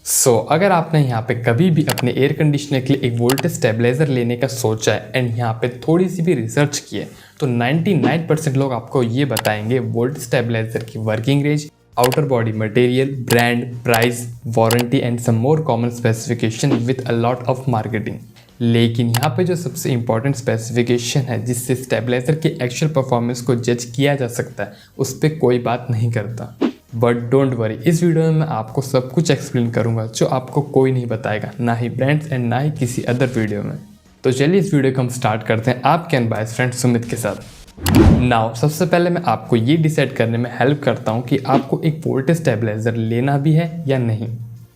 अगर आपने यहाँ पे कभी भी अपने एयर कंडीशनर के लिए एक वोल्टेज स्टेबलाइजर लेने का सोचा है एंड यहाँ पे थोड़ी सी भी रिसर्च की है तो 99% लोग आपको ये बताएंगे वोल्टेज स्टेबलाइजर की working range, outer body material, brand, price, warranty and some more common specification with a lot of marketing. लेकिन यहाँ पे जो सबसे इंपॉर्टेंट स्पेसिफिकेशन है जिससे स्टेबलाइजर की एक्चुअल परफॉर्मेंस को जज किया जा सकता है उस पर कोई बात नहीं करता। बट डोंट वरी, इस वीडियो में मैं आपको सब कुछ एक्सप्लेन करूंगा जो आपको कोई नहीं बताएगा, ना ही ब्रांड्स एंड ना ही किसी अदर वीडियो में। तो चलिए इस वीडियो को हम स्टार्ट करते हैं आपके अनबायस्ड फ्रेंड सुमित के साथ। नाउ सबसे पहले मैं आपको ये डिसाइड करने में हेल्प करता हूँ कि आपको एक वोल्टेज स्टेबलाइजर लेना भी है या नहीं।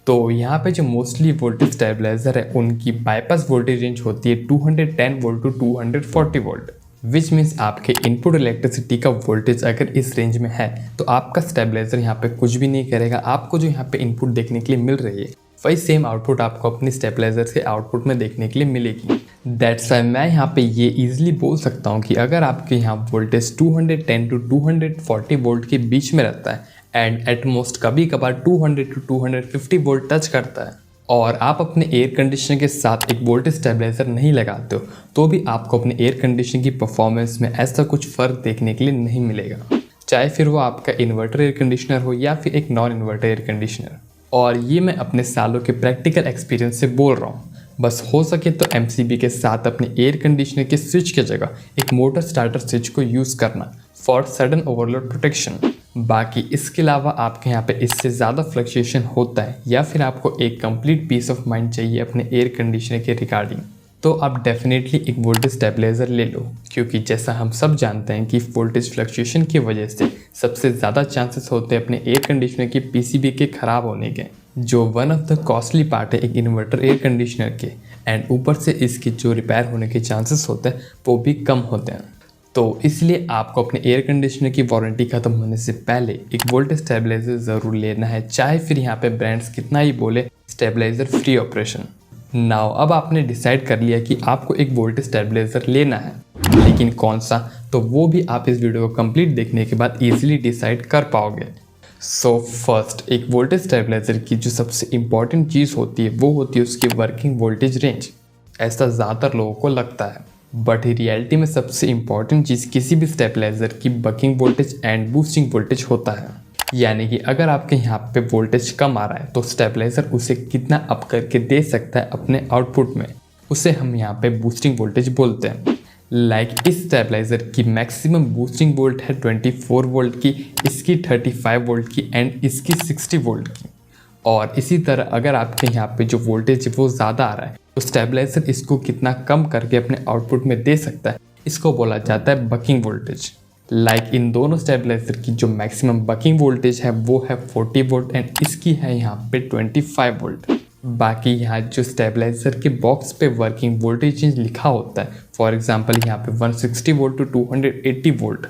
तो यहाँ पे जो मोस्टली वोल्टेज स्टेबलाइजर है उनकी बाईपास वोल्टेज रेंज होती है 210 volt to 240 volt, which means आपके इनपुट इलेक्ट्रिसिटी का वोल्टेज अगर इस रेंज में है तो आपका स्टेबलाइजर यहाँ पे कुछ भी नहीं करेगा। आपको जो यहाँ पे इनपुट देखने के लिए मिल रही है वही सेम आउटपुट आपको अपनी स्टेबलाइजर से आउटपुट में देखने के लिए मिलेगी। दैट्स वाई मैं यहाँ पे ये इजीली बोल सकता हूँ कि अगर आपके यहाँ वोल्टेज 210 टू 240 वोल्ट के बीच में रहता है एंड एट मोस्ट कभी कभार 200 टू 250 वोल्ट टच करता है और आप अपने एयर कंडीशनर के साथ एक वोल्टेज स्टेबलाइजर नहीं लगाते हो तो भी आपको अपने एयर कंडीशनर की परफॉर्मेंस में ऐसा कुछ फ़र्क देखने के लिए नहीं मिलेगा, चाहे फिर वो आपका इन्वर्टर एयर कंडीशनर हो या फिर एक नॉन इन्वर्टर एयर कंडीशनर। और ये मैं अपने सालों के प्रैक्टिकल एक्सपीरियंस से बोल रहा हूँ। बस हो सके तो MCB के साथ अपने एयर कंडीशनर के स्विच की जगह एक मोटर स्टार्टर स्विच को यूज़ करना फॉर सडन ओवरलोड प्रोटेक्शन। बाकी इसके अलावा आपके यहाँ पे इससे ज़्यादा फ्लक्चुएशन होता है या फिर आपको एक कंप्लीट पीस ऑफ माइंड चाहिए अपने एयर कंडीशनर के रिगार्डिंग तो आप डेफिनेटली एक वोल्टेज स्टेबलाइजर ले लो, क्योंकि जैसा हम सब जानते हैं कि वोल्टेज फ्लक्चुएशन की वजह से सबसे ज़्यादा चांसेस होते हैं अपने एयर कंडीशनर की PCB के ख़राब होने के, जो one of the costly part है एक इन्वर्टर एयर कंडीशनर के। एंड ऊपर से इसके जो रिपेयर होने के चांसेस होते हैं वो भी कम होते हैं। तो इसलिए आपको अपने एयर कंडीशनर की वारंटी खत्म होने से पहले एक वोल्टेज स्टेबलाइजर ज़रूर लेना है, चाहे फिर यहाँ पे ब्रांड्स कितना ही बोले स्टेबलाइजर फ्री ऑपरेशन। नाउ अब आपने डिसाइड कर लिया कि आपको एक वोल्टेज स्टेबलाइजर लेना है, लेकिन कौन सा, तो वो भी आप इस वीडियो को कंप्लीट देखने के बाद ईजिली डिसाइड कर पाओगे। सो फर्स्ट, एक वोल्टेज स्टेबलाइजर की जो सबसे इम्पॉर्टेंट चीज़ होती है वो होती है उसकी वर्किंग वोल्टेज रेंज। ऐसा ज़्यादातर लोगों को लगता है, बट रियलिटी में सबसे इम्पॉर्टेंट चीज़ किसी भी स्टेबलाइजर की baking voltage and boosting voltage होता है। यानी कि अगर आपके यहाँ पे वोल्टेज कम आ रहा है तो स्टेबलाइजर उसे कितना अप करके दे सकता है अपने आउटपुट में, उसे हम यहाँ पे बूस्टिंग वोल्टेज बोलते हैं। लाइक इस स्टेबलाइजर की मैक्सिमम बूस्टिंग वोल्ट है 24 वोल्ट की, इसकी 35 वोल्ट की एंड इसकी 60 वोल्ट की। और इसी तरह अगर आपके यहाँ पे जो वोल्टेज है वो ज़्यादा आ रहा है तो स्टेबलाइजर इसको कितना कम करके अपने आउटपुट में दे सकता है, इसको बोला जाता है बकिंग वोल्टेज। लाइक इन दोनों स्टेबलाइजर की जो मैक्सिमम बकिंग वोल्टेज है वो है 40 वोल्ट एंड इसकी है यहाँ पे 25 वोल्ट। बाकी यहाँ जो स्टेबलाइजर के बॉक्स पे वर्किंग वोल्टेज रेंज लिखा होता है, फॉर एग्जांपल यहाँ पे 160 वोल्ट टू 280 वोल्ट,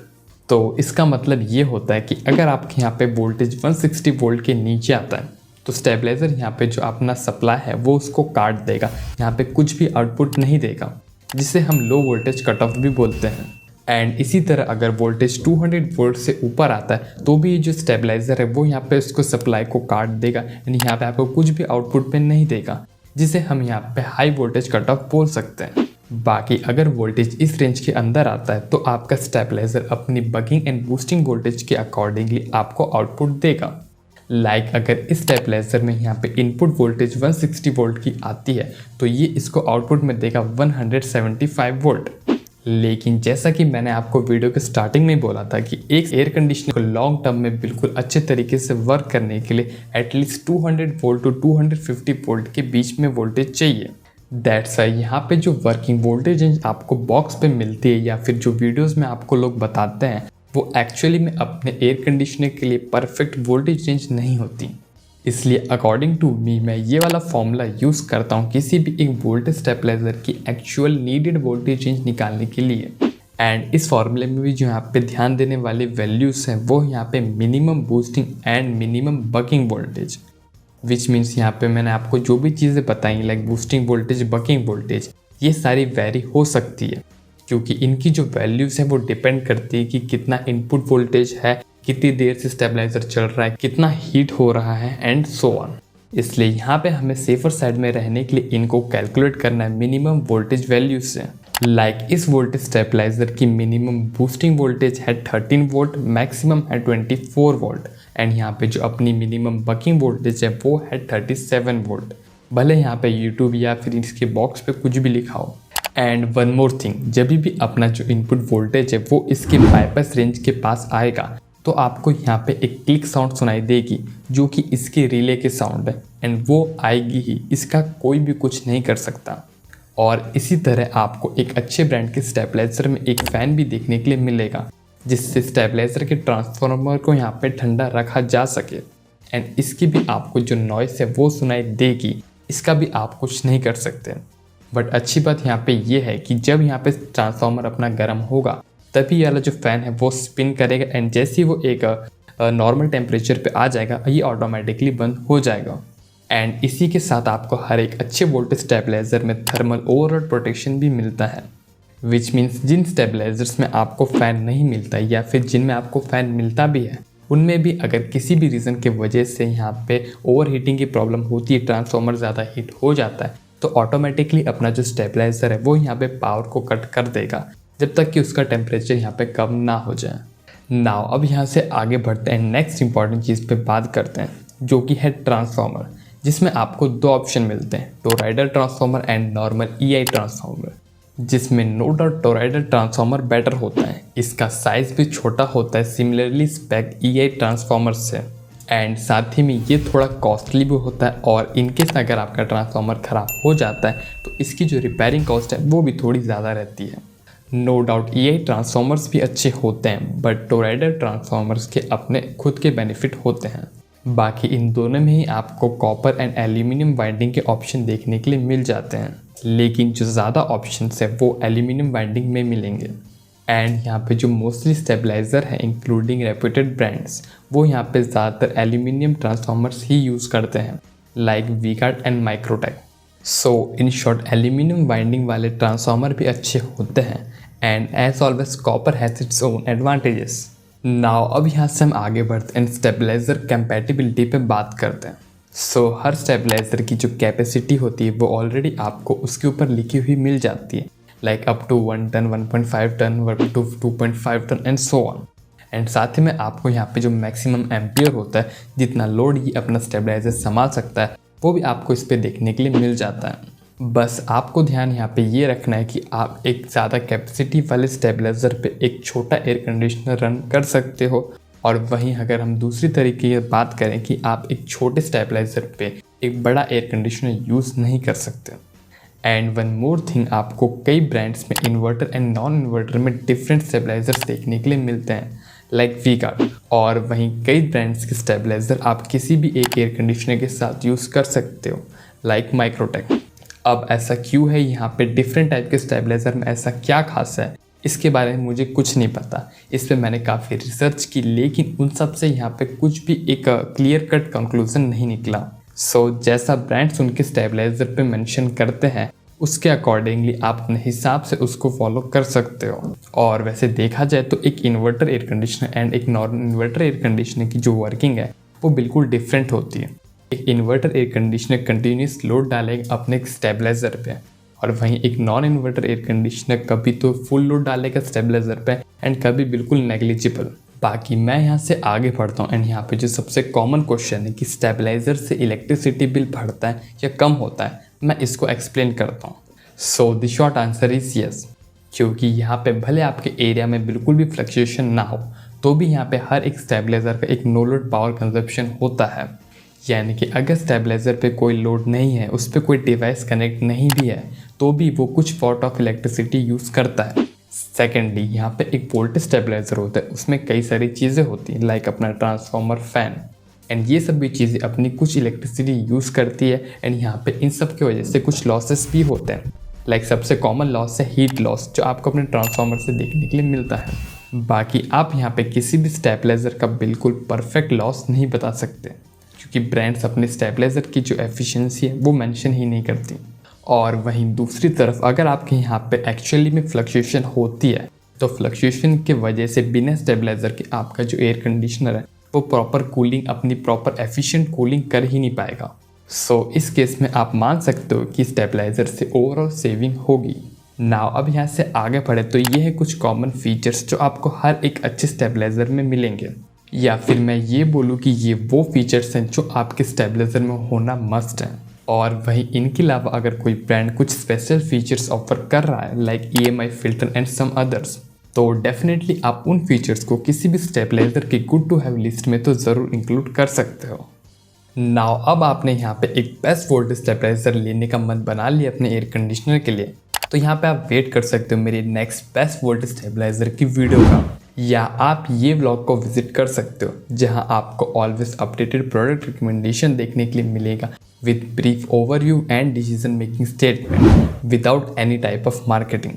तो इसका मतलब ये होता है कि अगर आपके यहाँ पे वोल्टेज 160 वोल्ट के नीचे आता है तो स्टेबलाइजर यहाँ पे जो अपना सप्लाई है वो उसको काट देगा, यहाँ पे कुछ भी आउटपुट नहीं देगा, जिसे हम लो वोल्टेज कट ऑफ भी बोलते हैं। एंड इसी तरह अगर वोल्टेज 200 वोल्ट से ऊपर आता है तो भी ये जो स्टेबलाइजर है वो यहाँ पे उसको सप्लाई को काट देगा, यानी यहाँ पे आपको कुछ भी आउटपुट पे नहीं देगा, जिसे हम यहाँ पे हाई वोल्टेज कट ऑफ बोल सकते हैं। बाकी अगर वोल्टेज इस रेंज के अंदर आता है तो आपका स्टेबलाइजर अपनी बकिंग एंड बूस्टिंग वोल्टेज के अकॉर्डिंगली आपको आउटपुट देगा। लाइक अगर इस स्टेबलाइजर में यहाँ पे इनपुट वोल्टेज 160 वोल्ट की आती है तो ये इसको आउटपुट में देगा 175 वोल्ट। लेकिन जैसा कि मैंने आपको वीडियो के स्टार्टिंग में बोला था कि एक एयर कंडीशनर को लॉन्ग टर्म में बिल्कुल अच्छे तरीके से वर्क करने के लिए एटलीस्ट 200 वोल्ट टू 250 वोल्ट के बीच में वोल्टेज चाहिए। दैट्स वाई यहाँ पे जो वर्किंग वोल्टेज रेंज आपको बॉक्स पे मिलती है या फिर जो वीडियोस में आपको लोग बताते हैं वो एक्चुअली में अपने एयर कंडीशनर के लिए परफेक्ट वोल्टेज रेंज नहीं होती। इसलिए अकॉर्डिंग टू मी मैं ये वाला फॉर्मूला यूज़ करता हूँ किसी भी एक वोल्टेज स्टेबलाइजर की एक्चुअल नीडेड वोल्टेज रेंज निकालने के लिए। एंड इस फॉर्मूले में भी जो यहाँ पे ध्यान देने वाले वैल्यूज़ हैं वो यहाँ पे minimum boosting and minimum baking voltage, which means यहाँ पे मैंने आपको जो भी चीज़ें बताई like boosting voltage, baking voltage, ये सारी वेरी हो सकती है क्योंकि इनकी जो वैल्यूज़ हैं वो डिपेंड करती है कि कितना इनपुट वोल्टेज है, कितनी देर से स्टेबलाइजर चल रहा है, कितना हीट हो रहा है एंड सो ऑन। इसलिए यहाँ पे हमें सेफर साइड में रहने के लिए इनको कैलकुलेट करना है मिनिमम वोल्टेज वैल्यू से। लाइक इस वोल्टेज स्टेबलाइजर की मिनिमम बूस्टिंग वोल्टेज है 13 वोल्ट, मैक्सिमम है 24 वोल्ट एंड यहाँ पे जो अपनी मिनिमम बकिंग वोल्टेज है वो है 37 वोल्ट, भले यहाँ पे यूट्यूब या फिर इसके बॉक्स पे कुछ भी लिखा हो। एंड वन मोर थिंग, जब भी अपना जो इनपुट वोल्टेज है वो इसके बाईपास रेंज के पास आएगा तो आपको यहाँ पे एक क्लिक साउंड सुनाई देगी जो कि इसके रिले के साउंड है एंड वो आएगी ही, इसका कोई भी कुछ नहीं कर सकता। और इसी तरह आपको एक अच्छे ब्रांड के स्टेबलाइजर में एक फ़ैन भी देखने के लिए मिलेगा जिससे स्टेबलाइजर के ट्रांसफार्मर को यहाँ पे ठंडा रखा जा सके एंड इसकी भी आपको जो नॉइस है वो सुनाई देगी, इसका भी आप कुछ नहीं कर सकते। बट अच्छी बात यहाँ पे ये है कि जब यहाँ पे ट्रांसफार्मर अपना गर्म होगा तभी वाला जो फ़ैन है वो स्पिन करेगा एंड जैसे ही वो एक नॉर्मल टेम्परेचर पे आ जाएगा ये ऑटोमेटिकली बंद हो जाएगा। एंड इसी के साथ आपको हर एक अच्छे वोल्टेज स्टेबलाइजर में थर्मल ओवरलोड प्रोटेक्शन भी मिलता है, विच मीन्स जिन स्टेबलाइजर्स में आपको फ़ैन नहीं मिलता या फिर जिनमें आपको फ़ैन मिलता भी है उनमें भी अगर किसी भी रीज़न की वजह से यहाँ पे ओवर हीटिंग की प्रॉब्लम होती है, ट्रांसफार्मर ज़्यादा हीट हो जाता है तो ऑटोमेटिकली अपना जो स्टेबलाइजर है वो यहाँ पे पावर को कट कर देगा जब तक कि उसका टेम्परेचर यहाँ पे कम ना हो जाए। नाउ अब यहाँ से आगे बढ़ते हैं, नेक्स्ट इंपॉर्टेंट चीज़ पे बात करते हैं जो कि है ट्रांसफार्मर, जिसमें आपको दो ऑप्शन मिलते हैं, toroidal transformer and normal EI transformer, जिसमें no doubt toroidal transformer better होता है, इसका साइज़ भी छोटा होता है सिमिलरली स्पेक ईआई ट्रांसफार्मर से एंड साथ ही में ये थोड़ा कॉस्टली भी होता है और इनकेस अगर आपका ट्रांसफार्मर ख़राब हो जाता है तो इसकी जो रिपेयरिंग कॉस्ट है वो भी थोड़ी ज़्यादा रहती है। नो डाउट ईआई ट्रांसफार्मर्स भी अच्छे होते हैं बट टोराइडल ट्रांसफार्मर्स के अपने खुद के बेनिफिट होते हैं। बाकी इन दोनों में ही आपको कॉपर एंड एल्यूमिनियम वाइंडिंग के ऑप्शन देखने के लिए मिल जाते हैं, लेकिन जो ज़्यादा ऑप्शन है वो एल्यूमिनियम वाइंडिंग में मिलेंगे। एंड यहाँ पे जो मोस्टली स्टेबलाइज़र है इंक्लूडिंग रेप्यूटेड ब्रांड्स वो यहाँ पे ज़्यादातर एल्यूमिनियम ट्रांसफार्मर्स ही यूज़ करते हैं like V Guard and Microtek. So in short aluminium winding वाले ट्रांसफार्मर भी अच्छे होते हैं and as always copper has its own advantages. Now अब यहाँ से हम आगे बढ़ते हैं स्टेबलाइज़र कंपैटिबिलिटी पे बात करते हैं। सो हर स्टेबलाइज़र की जो कैपेसिटी होती है वो ऑलरेडी आपको उसके ऊपर लिखी हुई मिल जाती है, like up to 1 ton, 1.5 ton, up to 2.5 ton and so on. And साथ ही में आपको यहाँ पे जो मैक्सिमम एम्पियर होता है, जितना लोड ये अपना स्टेबलाइजर संभाल सकता है, वो भी आपको इस पे देखने के लिए मिल जाता है। बस आपको ध्यान यहाँ पे ये रखना है कि आप एक ज़्यादा कैपेसिटी वाले स्टेबलाइजर पे एक छोटा एयर कंडीशनर रन कर सकते हो और वहीं अगर हम दूसरी तरीके की बात करें कि आप एक छोटे स्टेबलाइजर पे एक बड़ा एयर कंडीशनर यूज़ नहीं कर सकते। एंड वन मोर थिंग, आपको कई ब्रांड्स में इन्वर्टर एंड नॉन इन्वर्टर में डिफरेंट स्टेबलाइजर्स देखने के लिए मिलते हैं लाइक वी-गार्ड, और वहीं कई ब्रांड्स के स्टेबलाइजर आप किसी भी एक एयर कंडीशनर के साथ यूज़ कर सकते हो लाइक माइक्रोटेक। अब ऐसा क्यों है, यहाँ पे डिफरेंट टाइप के स्टेबलाइजर में ऐसा क्या खास है, इसके बारे में मुझे कुछ नहीं पता। इस पर मैंने काफ़ी रिसर्च की लेकिन उन सब से यहाँ पे कुछ भी एक क्लियर कट कंक्लूजन नहीं निकला। सो जैसा ब्रांड्स उनके स्टेबलाइजर पे मेंशन करते हैं उसके अकॉर्डिंगली आप अपने हिसाब से उसको फॉलो कर सकते हो। और वैसे देखा जाए तो एक इन्वर्टर एयर कंडीशनर एंड एक नॉन इन्वर्टर एयर कंडीशनर की जो वर्किंग है वो बिल्कुल डिफरेंट होती है। एक inverter air conditioner continuous load डालेगा अपने स्टेबलाइजर पे और वहीं एक नॉन इन्वर्टर एयर कंडीशनर कभी तो फुल लोड डालेगा स्टेबलाइजर पे एंड कभी बिल्कुल नेग्लिजिबल। बाकी मैं यहाँ से आगे बढ़ता हूँ एंड यहाँ पे जो सबसे कॉमन क्वेश्चन है कि स्टेबलाइजर से इलेक्ट्रिसिटी बिल बढ़ता है या कम होता है, मैं इसको एक्सप्लेन करता हूँ। So the short answer is yes, क्योंकि यहाँ पे भले आपके एरिया में बिल्कुल भी फ्लक्चुएशन ना हो तो भी यहाँ पे हर एक स्टेबलाइजर का एक नो लोड पावर कंजप्शन होता है। यानी कि अगर स्टेबलाइजर पे कोई लोड नहीं है, उस पर कोई डिवाइस कनेक्ट नहीं भी है तो भी वो कुछ वॉट ऑफ इलेक्ट्रिसिटी यूज़ करता है। सेकेंडली, यहाँ पे एक वोल्टेज स्टेबलाइजर होता है, उसमें कई सारी चीज़ें होती हैं लाइक अपना ट्रांसफार्मर, फैन एंड ये सब भी चीज़ें अपनी कुछ इलेक्ट्रिसिटी यूज़ करती है एंड यहाँ पे इन सब की वजह से कुछ लॉसेस भी होते हैं। लाइक सबसे कॉमन लॉस है हीट लॉस, जो आपको अपने ट्रांसफार्मर से देखने के लिए मिलता है। बाकी आप यहाँ पे किसी भी स्टेबलाइजर का बिल्कुल परफेक्ट लॉस नहीं बता सकते क्योंकि ब्रांड्स अपने स्टेबलाइजर की जो एफिशिएंसी है वो मेंशन ही नहीं करती। और वहीं दूसरी तरफ अगर आपके यहाँ पे एक्चुअली में फ्लक्चुएशन होती है तो फ्लक्चुएशन की वजह से बिना स्टेबलाइजर के आपका जो एयर कंडीशनर है वो प्रॉपर कूलिंग, अपनी प्रॉपर एफिशिएंट कूलिंग कर ही नहीं पाएगा। सो इस केस में आप मान सकते हो कि स्टेबलाइज़र से ओवरऑल सेविंग होगी। नाउ अब यहाँ से आगे बढ़े तो ये है कुछ कॉमन फीचर्स जो आपको हर एक अच्छे स्टेबलाइज़र में मिलेंगे, या फिर मैं ये बोलूँ कि ये वो फीचर्स हैं जो आपके स्टेबलाइज़र में होना मस्ट है। और वहीं इनके अलावा अगर कोई ब्रांड कुछ स्पेशल फीचर्स ऑफर कर रहा है like EMI filter and some others, तो डेफिनेटली आप उन फीचर्स को किसी भी स्टेबलाइज़र की गुड टू हैव लिस्ट में तो ज़रूर इंक्लूड कर सकते हो। नाउ अब आपने यहाँ पे एक बेस्ट वोल्टेज स्टेबलाइज़र लेने का मन बना लिया अपने एयर कंडीशनर के लिए, तो यहाँ पे आप वेट कर सकते हो मेरी नेक्स्ट बेस्ट वोल्टेज स्टेबलाइज़र की वीडियो का, या आप ये व्लॉग को विजिट कर सकते हो जहां आपको ऑलवेज अपडेटेड प्रोडक्ट रिकमेंडेशन देखने के लिए मिलेगा with brief overview and decision making statement without any type of marketing.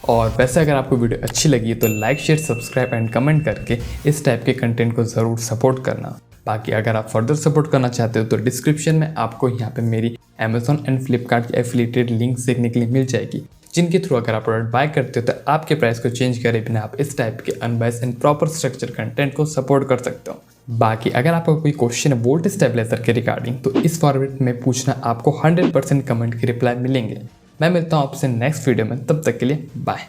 और वैसे अगर आपको वीडियो अच्छी लगी तो like share subscribe and comment करके इस टाइप के कंटेंट को ज़रूर सपोर्ट करना। बाकी अगर आप फर्दर सपोर्ट करना चाहते हो तो डिस्क्रिप्शन में आपको यहाँ पे मेरी अमेजॉन एंड फ्लिपकार्ट की एफिलिएटेड लिंक्स देखने के लिए मिल जाएगी, जिनके थ्रू अगर आप प्रोडक्ट बाय करते हो तो आपके प्राइस को चेंज करे बिना आप इस टाइप के unbiased and proper structure content को सपोर्ट कर सकते हो। बाकी अगर आपका कोई क्वेश्चन है वोल्टेज स्टेबलाइजर के रिगार्डिंग तो इस फॉर्मेट में पूछना, आपको 100% कमेंट के रिप्लाई मिलेंगे। मैं मिलता हूँ आपसे नेक्स्ट वीडियो में, तब तक के लिए बाय।